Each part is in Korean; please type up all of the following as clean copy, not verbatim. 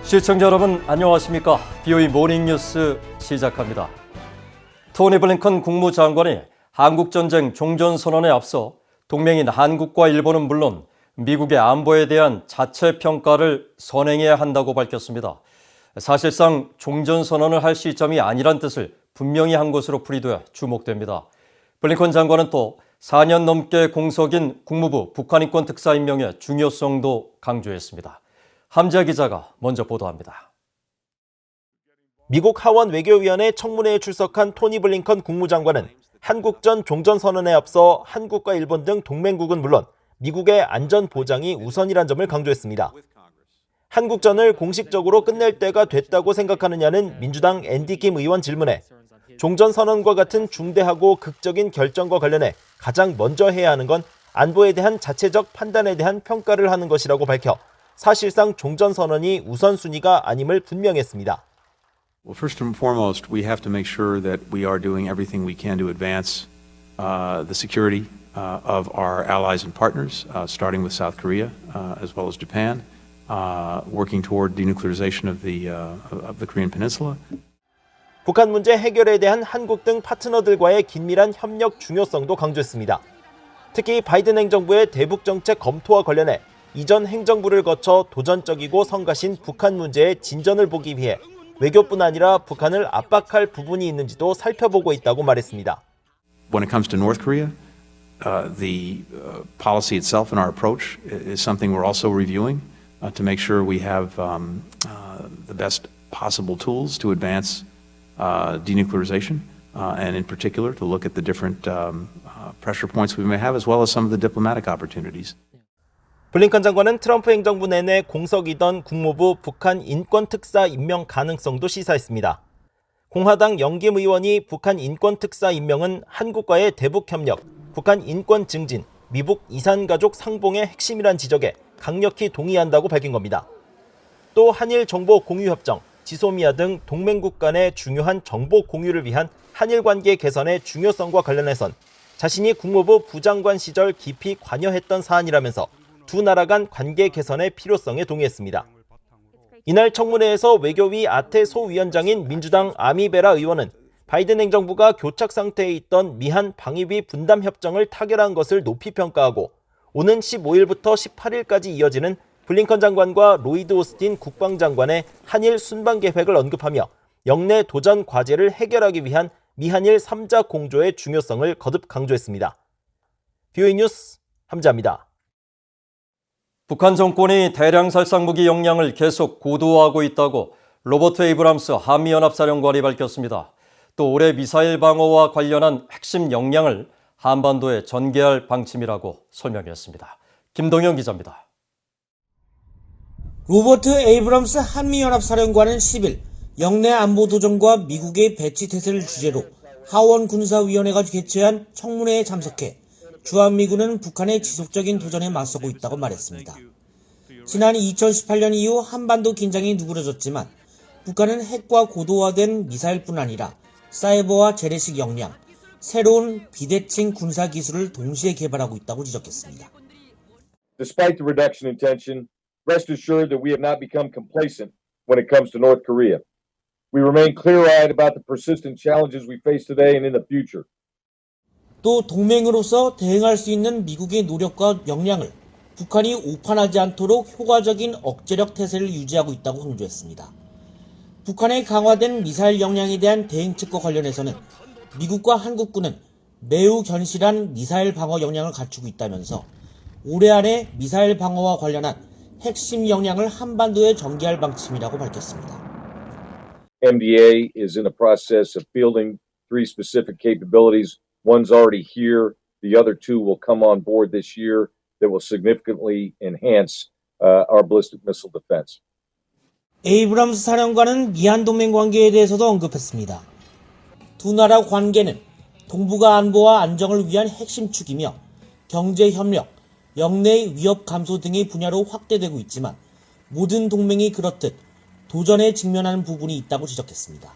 시청자 여러분 안녕하십니까? BOE 모닝뉴스 시작합니다. 토니 블링컨 국무장관이 한국전쟁 종전선언에 앞서 동맹인 한국과 일본은 물론 미국의 안보에 대한 자체 평가를 선행해야 한다고 밝혔습니다. 사실상 종전선언을 할 시점이 아니란 뜻을 분명히 한 것으로 풀이돼 주목됩니다. 블링컨 장관은 또 4년 넘게 공석인 국무부 북한인권 특사 임명의 중요성도 강조했습니다. 함지아 기자가 먼저 보도합니다. 미국 하원 외교위원회 청문회에 출석한 토니 블링컨 국무장관은 한국전 종전선언에 앞서 한국과 일본 등 동맹국은 물론 미국의 안전 보장이 우선이란 점을 강조했습니다. 한국전을 공식적으로 끝낼 때가 됐다고 생각하느냐는 민주당 앤디 김 의원 질문에 종전선언과 같은 중대하고 극적인 결정과 관련해 가장 먼저 해야 하는 건 안보에 대한 자체적 판단에 대한 평가를 하는 것이라고 밝혀 사실상 종전선언이 우선순위가 아님을 분명했습니다. Well, first and foremost, we have to make sure that we are doing everything we can to advance the security of our allies and partners, starting with South Korea as well as Japan, working toward denuclearization of the Korean Peninsula. 북한 문제 해결에 대한 한국 등 파트너들과의 긴밀한 협력 중요성도 강조했습니다. 특히 바이든 행정부의 대북 정책 검토와 관련해 이전 행정부를 거쳐 도전적이고 성가신 북한 문제의 진전을 보기 위해 외교뿐 아니라 북한을 압박할 부분이 있는지도 살펴보고 있다고 말했습니다. When it comes to North Korea, the policy itself and our approach is something we're also reviewing to make sure we have the best possible tools to advance denuclearization, and in particular to look at the different pressure points we may have as well as some of the diplomatic opportunities. 블링컨 장관은 트럼프 행정부 내내 공석이던 국무부 북한 인권특사 임명 가능성도 시사했습니다. 공화당 영김 의원이 북한 인권특사 임명은 한국과의 대북협력, 북한 인권 증진, 미북 이산가족 상봉의 핵심이란 지적에 강력히 동의한다고 밝힌 겁니다. 또 한일 정보 공유협정, 지소미아 등 동맹국 간의 중요한 정보 공유를 위한 한일 관계 개선의 중요성과 관련해선 자신이 국무부 부장관 시절 깊이 관여했던 사안이라면서 두 나라 간 관계 개선의 필요성에 동의했습니다. 이날 청문회에서 외교위 아태 소위원장인 민주당 아미베라 의원은 바이든 행정부가 교착 상태에 있던 미한 방위비 분담 협정을 타결한 것을 높이 평가하고 오는 15일부터 18일까지 이어지는 블링컨 장관과 로이드 오스틴 국방장관의 한일 순방 계획을 언급하며 영내 도전 과제를 해결하기 위한 미한일 3자 공조의 중요성을 거듭 강조했습니다. BOE 뉴스 함지아입니다. 북한 정권이 대량 살상 무기 역량을 계속 고도화하고 있다고 로버트 에이브람스 한미연합사령관이 밝혔습니다. 또 올해 미사일 방어와 관련한 핵심 역량을 한반도에 전개할 방침이라고 설명했습니다. 김동현 기자입니다. 로버트 에이브럼스 한미연합사령관은 10일 영내 안보도전과 미국의 배치태세를 주제로 하원 군사위원회가 개최한 청문회에 참석해 주한미군은 북한의 지속적인 도전에 맞서고 있다고 말했습니다. 지난 2018년 이후 한반도 긴장이 누그러졌지만 북한은 핵과 고도화된 미사일뿐 아니라 사이버와 재래식 역량, 새로운 비대칭 군사기술을 동시에 개발하고 있다고 지적했습니다. Despite the reduction in tension, rest assured that we have not become complacent when it comes to North Korea. We remain clear-eyed about the persistent challenges we face today and in the future. 또 동맹으로서 대응할 수 있는 미국의 노력과 역량을 북한이 오판하지 않도록 효과적인 억제력 태세를 유지하고 있다고 강조했습니다. 북한의 강화된 미사일 역량에 대한 대응책과 관련해서는 미국과 한국군은 매우 견실한 미사일 방어 역량을 갖추고 있다면서 올해 안에 미사일 방어와 관련한 핵심 역량을 한반도에 전개할 방침이라고 밝혔습니다. MDA is in the process of fielding three specific capabilities. One's already here. The other two will come on board this year that will significantly enhance our ballistic missile defense. 에이브럼스 사령관은 미한 동맹 관계에 대해서도 언급했습니다. 두 나라 관계는 동북아 안보와 안정을 위한 핵심 축이며 경제 협력, 영내의 위협 감소 등의 분야로 확대되고 있지만 모든 동맹이 그렇듯 도전에 직면하는 부분이 있다고 지적했습니다.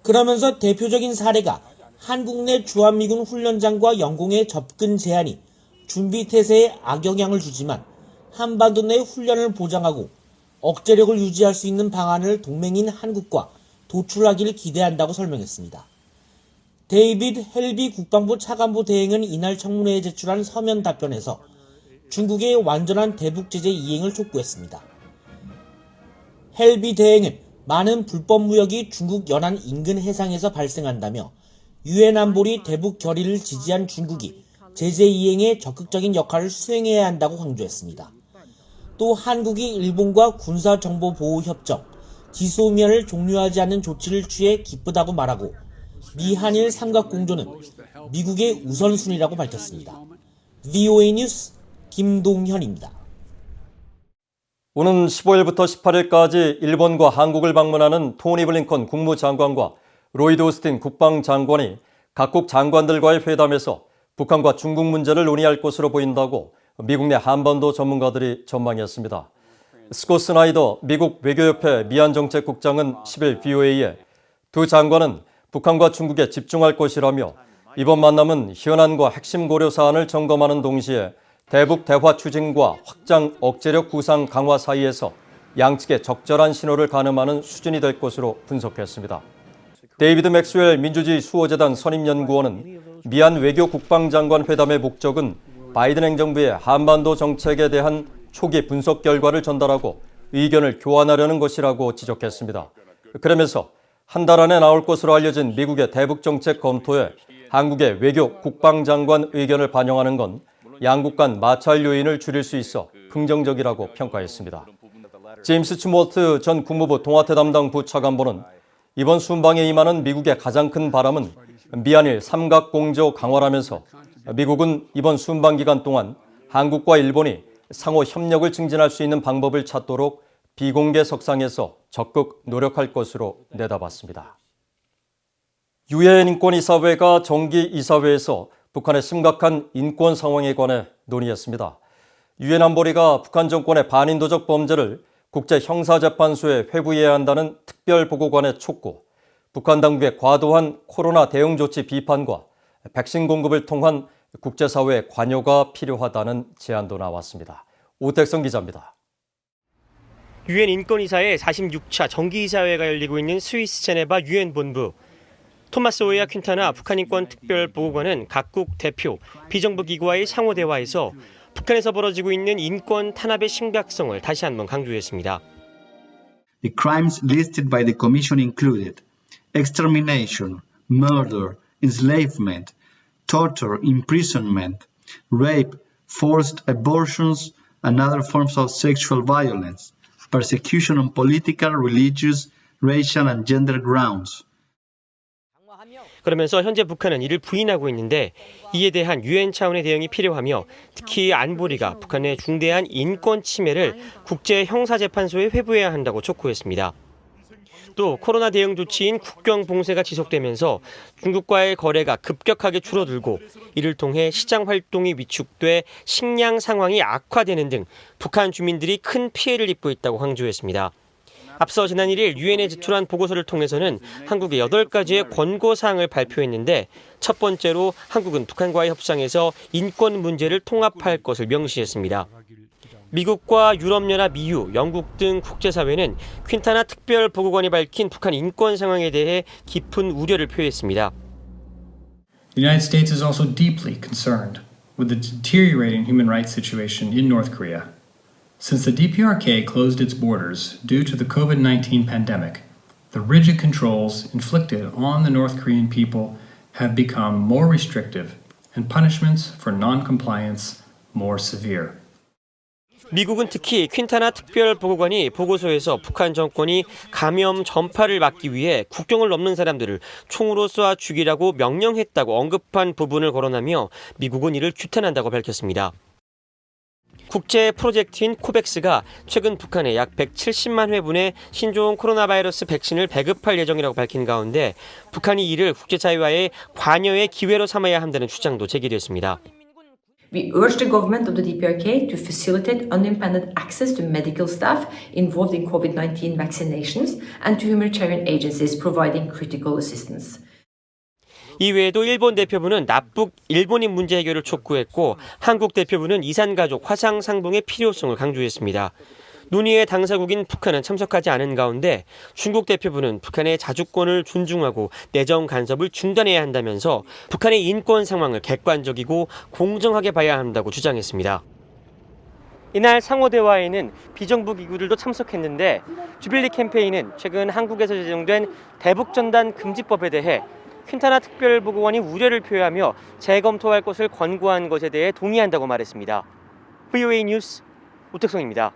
그러면서 대표적인 사례가 한국 내 주한미군 훈련장과 영공의 접근 제한이 준비 태세에 악영향을 주지만 한반도 내 훈련을 보장하고 억제력을 유지할 수 있는 방안을 동맹인 한국과 도출하기를 기대한다고 설명했습니다. 데이비드 헬비 국방부 차관보 대행은 이날 청문회에 제출한 서면 답변에서 중국의 완전한 대북 제재 이행을 촉구했습니다. 헬비 대행은 많은 불법 무역이 중국 연안 인근 해상에서 발생한다며 유엔 안보리 대북 결의를 지지한 중국이 제재 이행에 적극적인 역할을 수행해야 한다고 강조했습니다. 또 한국이 일본과 군사정보보호협정, 지소미아를 종료하지 않는 조치를 취해 기쁘다고 말하고 미한일 삼각공조는 미국의 우선순위라고 밝혔습니다. VOA 뉴스 김동현입니다. 오는 15일부터 18일까지 일본과 한국을 방문하는 토니 블링컨 국무장관과 로이드 오스틴 국방장관이 각국 장관들과의 회담에서 북한과 중국 문제를 논의할 것으로 보인다고 미국 내 한반도 전문가들이 전망했습니다. 스콧 스나이더 미국 외교협회 미안정책국장은 10일 VOA에 두 장관은 북한과 중국에 집중할 것이라며 이번 만남은 현안과 핵심 고려 사안을 점검하는 동시에 대북 대화 추진과 확장 억제력 구상 강화 사이에서 양측의 적절한 신호를 가늠하는 수준이 될 것으로 분석했습니다. 데이비드 맥스웰 민주주의 수호재단 선임연구원은 미얀 외교 국방장관 회담의 목적은 바이든 행정부의 한반도 정책에 대한 초기 분석 결과를 전달하고 의견을 교환하려는 것이라고 지적했습니다. 그러면서 한 달 안에 나올 것으로 알려진 미국의 대북 정책 검토에 한국의 외교 국방장관 의견을 반영하는 건 양국 간 마찰 요인을 줄일 수 있어 긍정적이라고 평가했습니다. 제임스 추몰트 전 국무부 동아태 담당 부차관보는 이번 순방에 임하는 미국의 가장 큰 바람은 미한일 삼각공조 강화라면서 미국은 이번 순방 기간 동안 한국과 일본이 상호 협력을 증진할 수 있는 방법을 찾도록 비공개 석상에서 적극 노력할 것으로 내다봤습니다. 유엔 인권이사회가 정기이사회에서 북한의 심각한 인권 상황에 관해 논의했습니다. 유엔 안보리가 북한 정권의 반인도적 범죄를 국제형사재판소에 회부해야 한다는 특별보고관의 촉구, 북한 당국의 과도한 코로나 대응 조치 비판과 백신 공급을 통한 국제사회의 관여가 필요하다는 제안도 나왔습니다. 오택성 기자입니다. 유엔 인권이사회 46차 정기이사회가 열리고 있는 스위스 제네바 유엔 본부. 토마스 오에아 퀸타나 북한 인권 특별 보고관은 각국 대표, 비정부 기구와의 상호 대화에서 북한에서 벌어지고 있는 인권 탄압의 심각성을 다시 한번 강조했습니다. The crimes listed by the Commission included extermination, murder, enslavement, torture, imprisonment, rape, forced abortions, and other forms of sexual violence, persecution on political, religious, racial, and gender grounds. 그러면서 현재 북한은 이를 부인하고 있는데 이에 대한 유엔 차원의 대응이 필요하며 특히 안보리가 북한의 중대한 인권 침해를 국제형사재판소에 회부해야 한다고 촉구했습니다. 또 코로나 대응 조치인 국경 봉쇄가 지속되면서 중국과의 거래가 급격하게 줄어들고 이를 통해 시장 활동이 위축돼 식량 상황이 악화되는 등 북한 주민들이 큰 피해를 입고 있다고 강조했습니다. 앞서 지난 1일 유엔에 제출한 보고서를 통해서는 한국의 8가지의 권고사항을 발표했는데 첫 번째로 한국은 북한과의 협상에서 인권 문제를 통합할 것을 명시했습니다. 미국과 유럽연합 EU, 영국 등 국제사회는 퀸타나 특별보고관이 밝힌 북한 인권 상황에 대해 깊은 우려를 표했습니다. The United States is also deeply concerned with the deteriorating human rights situation in North Korea. Since the DPRK closed its borders due to the COVID-19 pandemic, the rigid controls inflicted on the North Korean people have become more restrictive and punishments for non-compliance more severe. 미국은 특히 퀸타나 특별보고관이 보고서에서 북한 정권이 감염 전파를 막기 위해 국경을 넘는 사람들을 총으로 쏴 죽이라고 명령했다고 언급한 부분을 거론하며 미국은 이를 규탄한다고 밝혔습니다. 국제 프로젝트인 코백스가 최근 북한에 약 170만 회분의 신종 코로나 바이러스 백신을 배급할 예정이라고 밝힌 가운데 북한이 이를 국제사회와의 관여의 기회로 삼아야 한다는 주장도 제기됐습니다. We urge the government of the DPRK to facilitate unimpeded access to medical staff involved in COVID-19 vaccinations and to humanitarian agencies providing critical assistance. 이외에도 일본 대표부는 납북 일본인 문제 해결을 촉구했고 한국 대표부는 이산가족 화상 상봉의 필요성을 강조했습니다. 논의의 당사국인 북한은 참석하지 않은 가운데 중국 대표부는 북한의 자주권을 존중하고 내정 간섭을 중단해야 한다면서 북한의 인권 상황을 객관적이고 공정하게 봐야 한다고 주장했습니다. 이날 상호대화에는 비정부 기구들도 참석했는데 주빌리 캠페인은 최근 한국에서 제정된 대북전단 금지법에 대해 퀸타나 특별보고관이 우려를 표하며 재검토할 것을 권고한 것에 대해 동의한다고 말했습니다. VOA 뉴스 오택성입니다.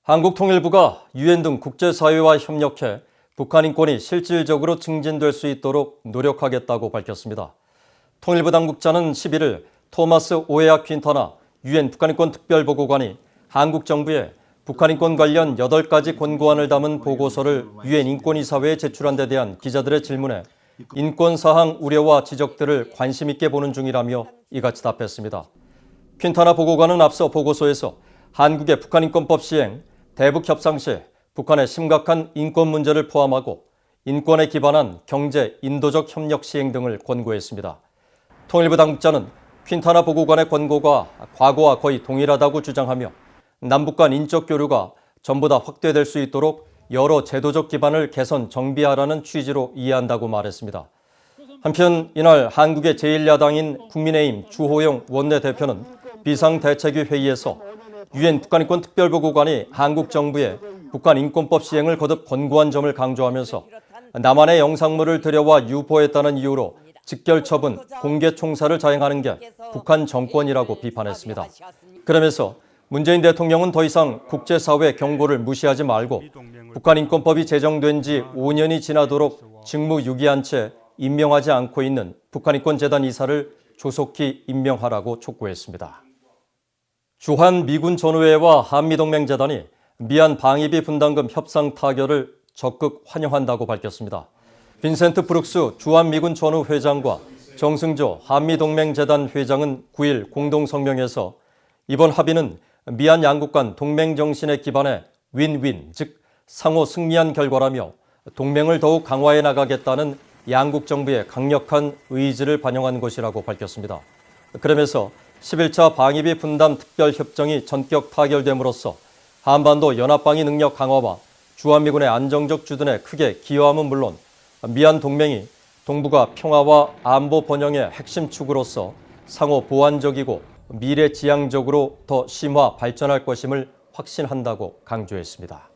한국통일부가 유엔 등 국제사회와 협력해 북한 인권이 실질적으로 증진될 수 있도록 노력하겠다고 밝혔습니다. 통일부 당국자는 11일 토마스 오에아 퀸타나 유엔 북한인권 특별보고관이 한국 정부에 북한 인권 관련 8가지 권고안을 담은 보고서를 유엔 인권이사회에 제출한 데 대한 기자들의 질문에 인권 사항 우려와 지적들을 관심 있게 보는 중이라며 이같이 답했습니다. 퀸타나 보고관은 앞서 보고서에서 한국의 북한인권법 시행, 대북 협상 시 북한의 심각한 인권 문제를 포함하고 인권에 기반한 경제, 인도적 협력 시행 등을 권고했습니다. 통일부 당국자는 퀸타나 보고관의 권고가 과거와 거의 동일하다고 주장하며 남북 간 인적 교류가 전부 다 확대될 수 있도록 여러 제도적 기반을 개선 정비하라는 취지로 이해한다고 말했습니다. 한편 이날 한국의 제1야당인 국민의힘 주호영 원내대표는 비상대책위 회의에서 유엔 북한인권 특별보고관이 한국 정부에 북한 인권법 시행을 거듭 권고한 점을 강조하면서 남한의 영상물을 들여와 유포했다는 이유로 직결 처분, 공개 총살을 자행하는 게 북한 정권이라고 비판했습니다. 그러면서 문재인 대통령은 더 이상 국제사회 경고를 무시하지 말고 북한 인권법이 제정된 지 5년이 지나도록 직무유기한 채 임명하지 않고 있는 북한인권재단 이사를 조속히 임명하라고 촉구했습니다. 주한 미군 전우회와 한미동맹재단이 미얀 방위비 분담금 협상 타결을 적극 환영한다고 밝혔습니다. 빈센트 브룩스 주한미군 전우 회장과 정승조 한미동맹재단 회장은 9일 공동성명에서 이번 합의는 미얀 양국 간 동맹 정신에 기반해 윈윈, 즉 상호 승리한 결과라며 동맹을 더욱 강화해 나가겠다는 양국 정부의 강력한 의지를 반영한 것이라고 밝혔습니다. 그러면서 11차 방위비 분담 특별협정이 전격 타결됨으로써 한반도 연합방위 능력 강화와 주한미군의 안정적 주둔에 크게 기여함은 물론 미얀 동맹이 동북아 평화와 안보 번영의 핵심 축으로서 상호 보완적이고 미래지향적으로 더 심화 발전할 것임을 확신한다고 강조했습니다.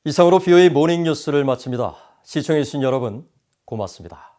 이상으로 VOA 모닝뉴스를 마칩니다. 시청해주신 여러분 고맙습니다.